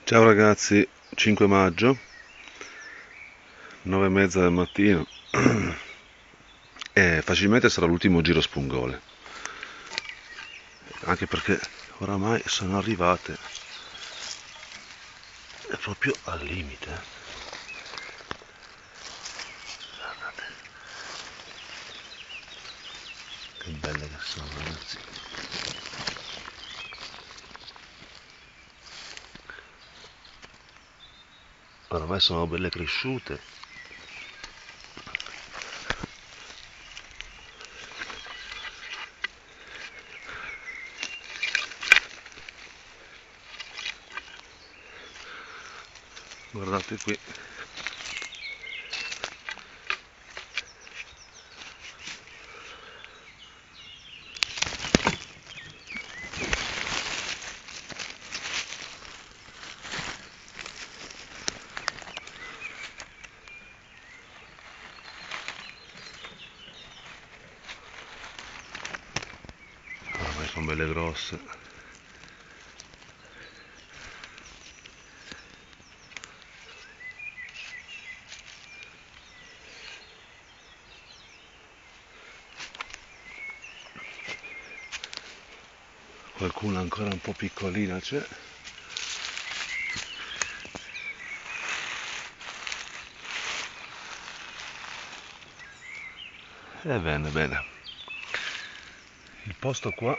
Ciao ragazzi, 5 maggio, 9:30 del mattino e facilmente sarà l'ultimo giro spungole, anche perché oramai sono arrivate, è proprio al limite. Guardate, che belle che sono ragazzi. Oramai sono belle cresciute. Guardate qui. Oramai sono belle grosse. Qualcuna ancora un po' piccolina c'è. E bene, bene. Il posto qua,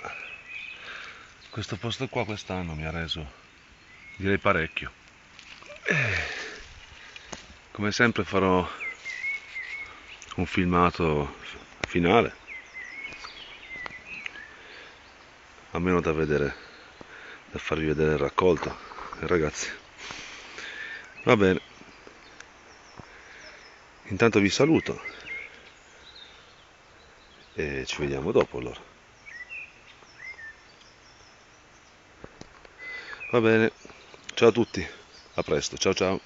questo posto qua quest'anno mi ha reso, direi, parecchio. Come sempre farò un filmato finale, almeno da vedere, da farvi vedere il raccolto, ragazzi. Va bene, intanto vi saluto e ci vediamo dopo allora. Va bene, ciao a tutti, a presto, ciao ciao.